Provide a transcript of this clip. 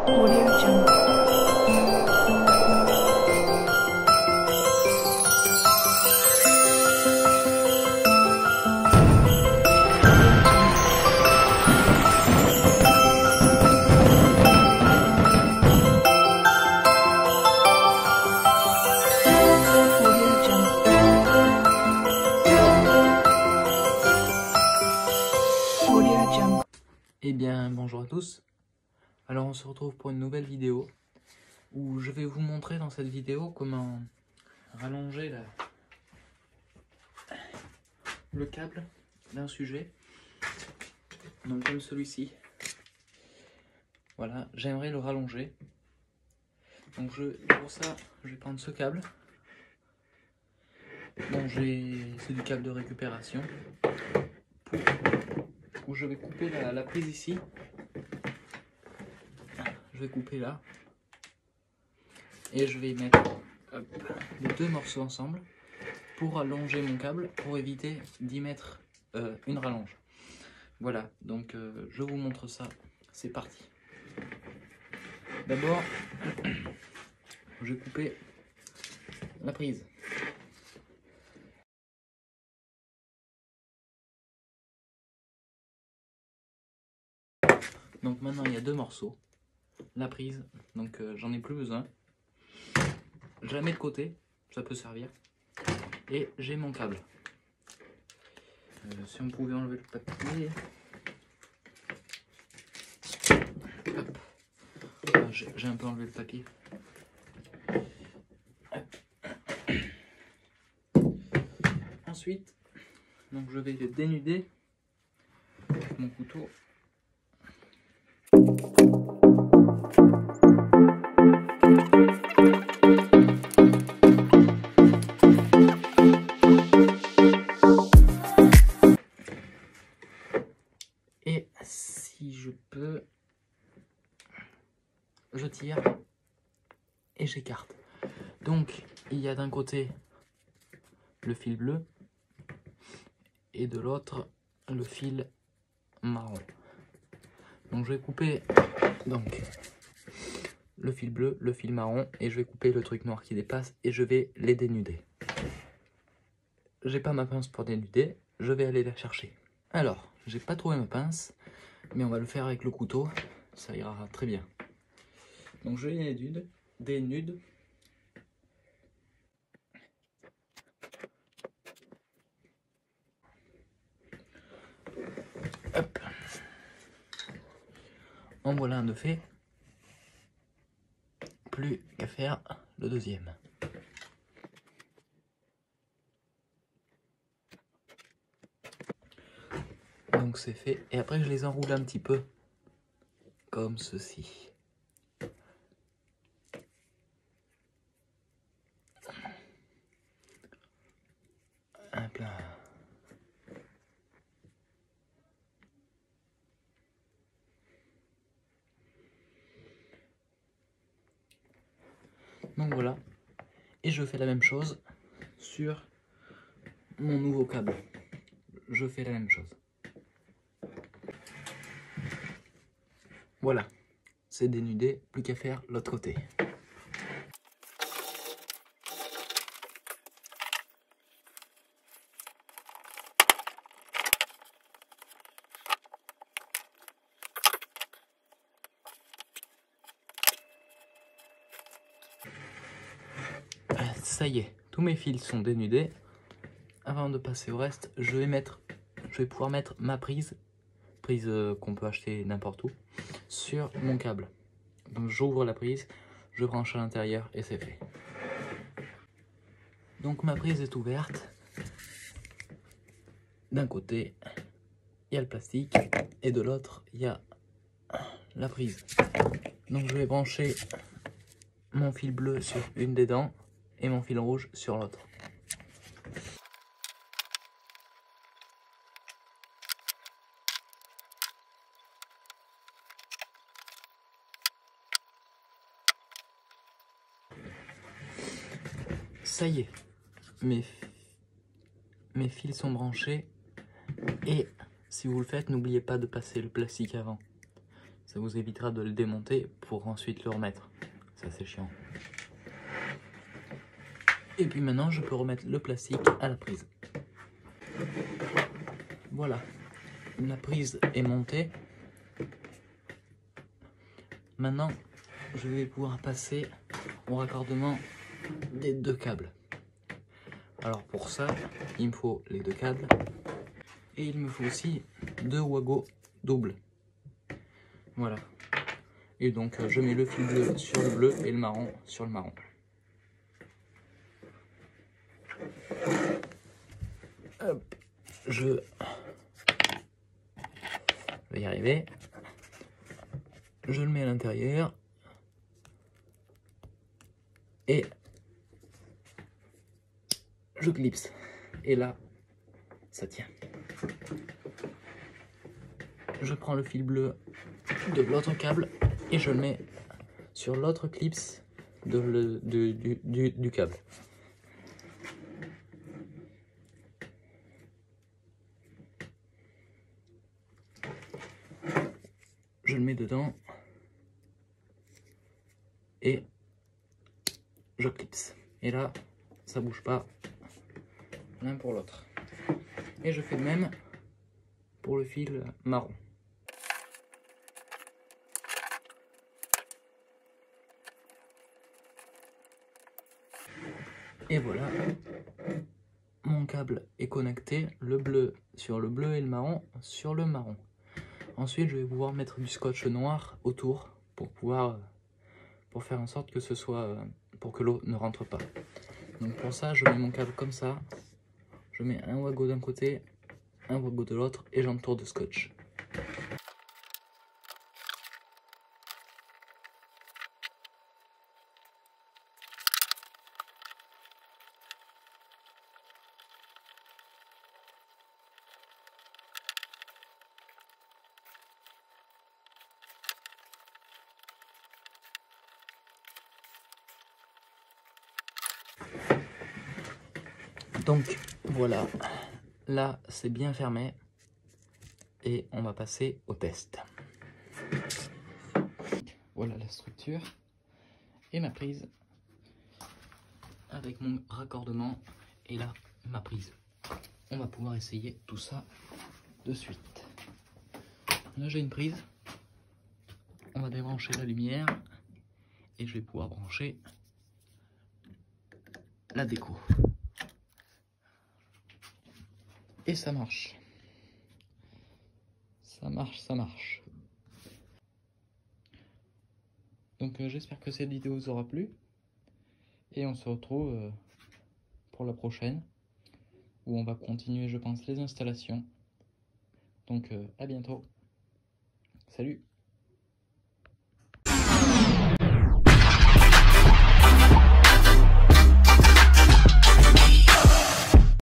Audio Jungle. Eh bien, bonjour à tous. Alors, on se retrouve pour une nouvelle vidéo où je vais vous montrer dans cette vidéo comment rallonger le câble d'un sujet. Donc, comme celui-ci. Voilà, j'aimerais le rallonger. Donc, pour ça, je vais prendre ce câble. Bon, c'est du câble de récupération. Où je vais couper la prise ici. Je vais couper là. Et je vais mettre les deux morceaux ensemble pour allonger mon câble, pour éviter d'y mettre une rallonge. Voilà, donc je vous montre ça. C'est parti. D'abord, je vais couper la prise. Donc maintenant il y a deux morceaux. La prise, donc j'en ai plus besoin. Je la mets de côté, ça peut servir. Et j'ai mon câble. Si on pouvait enlever le papier. Ah, j'ai un peu enlevé le papier. Ensuite, donc je vais le dénuder avec mon couteau. Et si je peux, je tire et j'écarte. Donc il y a d'un côté le fil bleu et de l'autre le fil marron. Donc je vais couper donc le fil bleu, le fil marron et je vais couper le truc noir qui dépasse et je vais les dénuder. J'ai pas ma pince pour dénuder, je vais aller la chercher. Alors, j'ai pas trouvé ma pince, mais on va le faire avec le couteau, ça ira très bien. Donc je les dénude. Hop. En voilà un de fait. Plus qu'à faire le deuxième. Donc c'est fait. Et après je les enroule un petit peu. Comme ceci. Hop là. Donc voilà. Et je fais la même chose sur mon nouveau câble. Je fais la même chose. Voilà. C'est dénudé, plus qu'à faire l'autre côté. Ça y est, tous mes fils sont dénudés. Avant de passer au reste, je vais pouvoir mettre ma prise qu'on peut acheter n'importe où, sur mon câble. Donc j'ouvre la prise, je branche à l'intérieur et c'est fait. Donc ma prise est ouverte. D'un côté, il y a le plastique et de l'autre, il y a la prise. Donc je vais brancher mon fil bleu sur une des dents et mon fil rouge sur l'autre. Ça y est, mes fils sont branchés et si vous le faites, n'oubliez pas de passer le plastique avant. Ça vous évitera de le démonter pour ensuite le remettre. Ça c'est chiant. Et puis maintenant je peux remettre le plastique à la prise. Voilà, la prise est montée. Maintenant je vais pouvoir passer au raccordement des deux câbles. Alors pour ça, il me faut les deux câbles et il me faut aussi deux wagos doubles. Voilà. Et donc je mets le fil bleu sur le bleu et le marron sur le marron. Hop, je vais y arriver. Je le mets à l'intérieur et je clipse. Et là, ça tient. Je prends le fil bleu de l'autre câble et je le mets sur l'autre clips du câble. Je le mets dedans et je clipse. Et là, ça bouge pas l'un pour l'autre. Et je fais le même pour le fil marron. Et voilà, mon câble est connecté, le bleu sur le bleu et le marron sur le marron. Ensuite, je vais pouvoir mettre du scotch noir autour pour faire en sorte que ce soit pour que l'eau ne rentre pas. Donc pour ça, je mets mon câble comme ça. Je mets un wago d'un côté, un wago de l'autre et j'entoure de scotch. Donc voilà, là c'est bien fermé et on va passer au test. Voilà la structure et ma prise avec mon raccordement et là ma prise. On va pouvoir essayer tout ça de suite. Là j'ai une prise, on va débrancher la lumière et je vais pouvoir brancher la déco. Et ça marche. Ça marche. Donc j'espère que cette vidéo vous aura plu. Et on se retrouve pour la prochaine. Où on va continuer, je pense, les installations. Donc à bientôt. Salut!